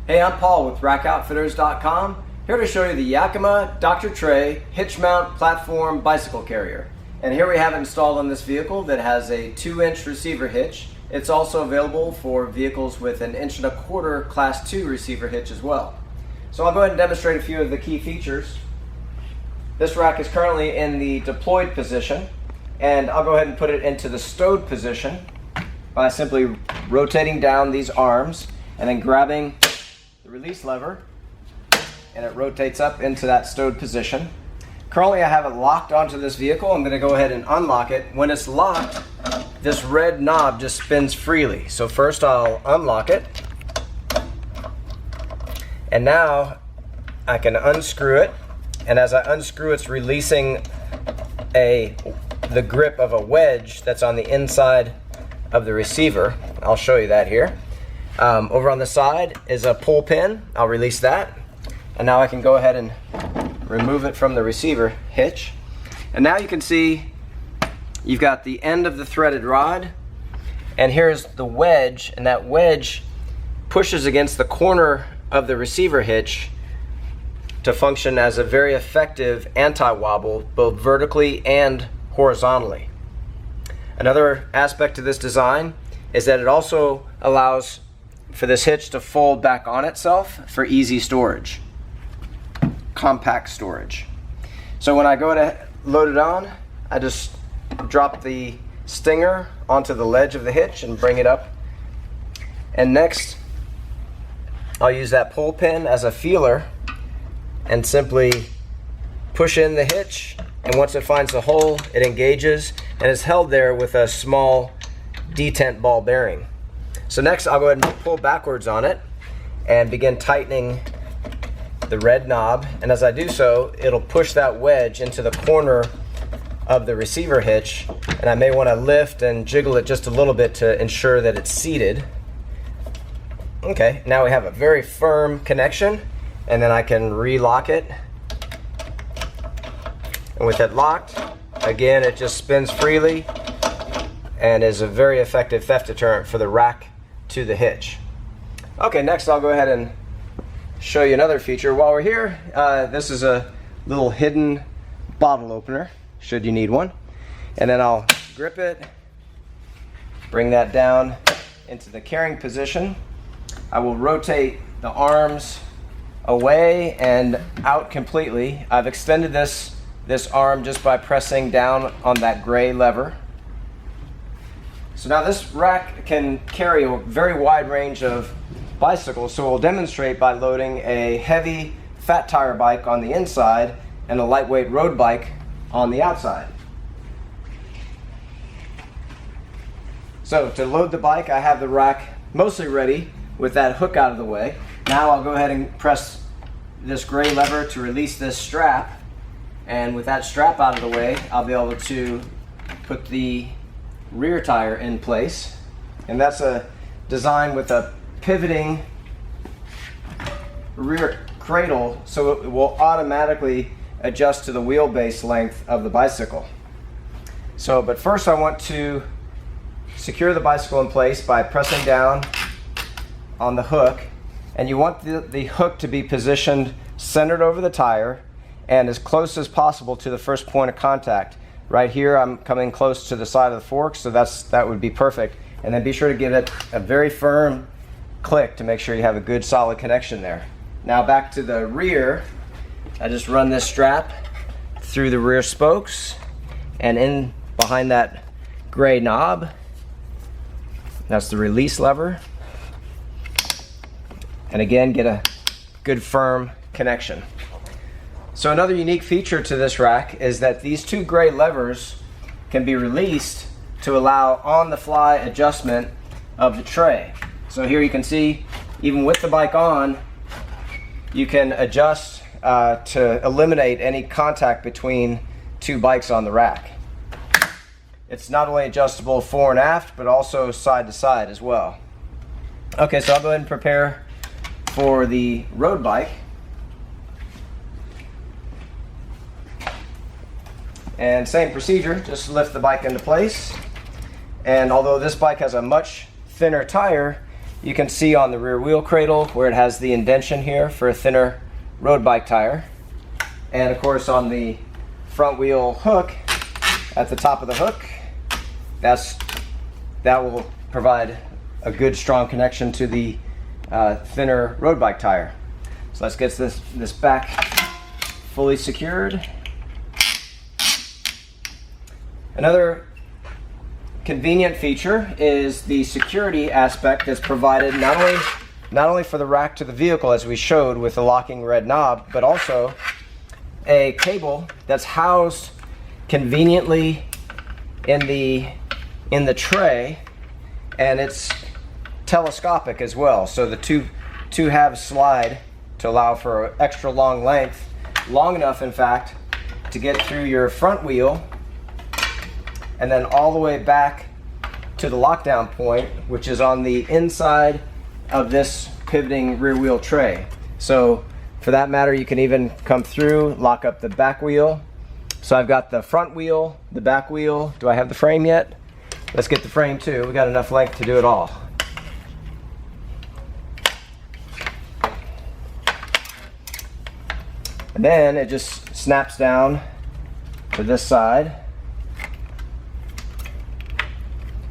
Hey, I'm Paul with RackOutfitters.com, here to show you the Yakima Dr.Tray hitch mount platform bicycle carrier. And here we have it installed on this vehicle that has a 2-inch receiver hitch. It's also available for vehicles with an 1.25 inch Class 2 receiver hitch as well. So I'll go ahead and demonstrate a few of the key features. This rack is currently in the deployed position, and I'll go ahead and put it into the stowed position by simply rotating down these arms and then grabbing the release lever, and it rotates up into that stowed position. Currently I have it locked onto this vehicle. I'm going to go ahead and unlock it. When it's locked, this red knob just spins freely. So first I'll unlock it, and now I can unscrew it, and as I unscrew it's releasing the grip of a wedge that's on the inside of the receiver. I'll show you that here. Over on the side is a pull pin. I'll release that, and now I can go ahead and remove it from the receiver hitch. And now you can see you've got the end of the threaded rod, and here's the wedge, and that wedge pushes against the corner of the receiver hitch to function as a very effective anti-wobble, both vertically and horizontally. Another aspect to this design is that it also allows for this hitch to fold back on itself for easy storage, compact storage. So when I go to load it on, I just drop the stinger onto the ledge of the hitch and bring it up. And next, I'll use that pull pin as a feeler and simply push in the hitch, and once it finds the hole, it engages and is held there with a small detent ball bearing. So next I'll go ahead and pull backwards on it and begin tightening the red knob, and as I do so, it'll push that wedge into the corner of the receiver hitch, and I may want to lift and jiggle it just a little bit to ensure that it's seated. Okay, now we have a very firm connection, and then I can relock it. And with it locked, again, it just spins freely and is a very effective theft deterrent for the rack to the hitch. Okay, next I'll go ahead and show you another feature. While we're here, this is a little hidden bottle opener, should you need one. And then I'll grip it, bring that down into the carrying position. I will rotate the arms away and out completely. I've extended this arm just by pressing down on that gray lever. So now this rack can carry a very wide range of bicycles, so we'll demonstrate by loading a heavy fat tire bike on the inside and a lightweight road bike on the outside. So to load the bike, I have the rack mostly ready with that hook out of the way. Now I'll go ahead and press this gray lever to release this strap, and with that strap out of the way, I'll be able to put the rear tire in place. And that's a design with a pivoting rear cradle, so it will automatically adjust to the wheelbase length of the bicycle. But first I want to secure the bicycle in place by pressing down on the hook, and you want the hook to be positioned centered over the tire and as close as possible to the first point of contact. Right here I'm coming close to the side of the fork, so that would be perfect. And then be sure to give it a very firm click to make sure you have a good solid connection there. Now back to the rear, I just run this strap through the rear spokes and in behind that gray knob. That's the release lever. And again, get a good firm connection. So another unique feature to this rack is that these two gray levers can be released to allow on-the-fly adjustment of the tray. So here you can see, even with the bike on, you can adjust to eliminate any contact between two bikes on the rack. It's not only adjustable fore and aft, but also side to side as well. Okay, so I'll go ahead and prepare for the road bike. And same procedure, just lift the bike into place. And although this bike has a much thinner tire, you can see on the rear wheel cradle where it has the indentation here for a thinner road bike tire. And of course on the front wheel hook, at the top of the hook, that will provide a good strong connection to the thinner road bike tire. So let's get this back fully secured. Another convenient feature is the security aspect that's provided not only for the rack to the vehicle as we showed with the locking red knob, but also a cable that's housed conveniently in the tray, and it's telescopic as well. So the two halves slide to allow for extra long length, long enough in fact to get through your front wheel and then all the way back to the lockdown point, which is on the inside of this pivoting rear wheel tray. So for that matter, you can even come through, lock up the back wheel. So I've got the front wheel, the back wheel. Do I have the frame yet? Let's get the frame too. We got enough length to do it all. And then it just snaps down to this side.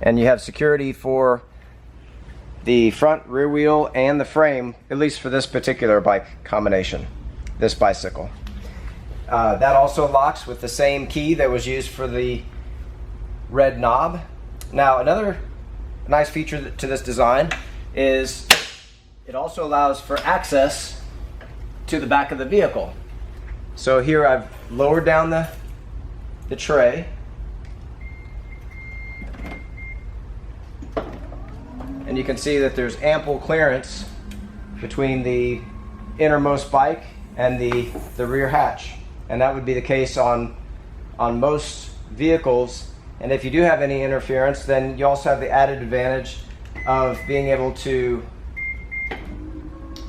And you have security for the front, rear wheel, and the frame, at least for this particular bike combination, this bicycle. That also locks with the same key that was used for the red knob. Now, another nice feature to this design is it also allows for access to the back of the vehicle. So here I've lowered down the tray, and you can see that there's ample clearance between the innermost bike and the rear hatch. And that would be the case on most vehicles. And if you do have any interference, then you also have the added advantage of being able to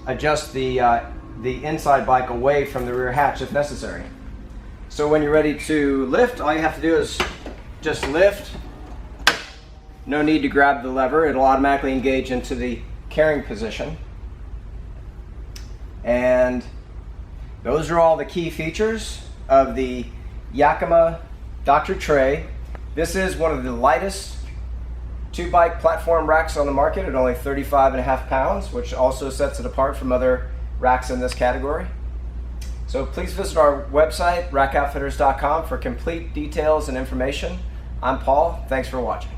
adjust the inside bike away from the rear hatch if necessary. So when you're ready to lift, all you have to do is just lift. No need to grab the lever. It'll automatically engage into the carrying position. And those are all the key features of the Yakima Dr.Tray. This is one of the lightest two-bike platform racks on the market at only 35.5 pounds, which also sets it apart from other racks in this category. So please visit our website, rackoutfitters.com, for complete details and information. I'm Paul. Thanks for watching.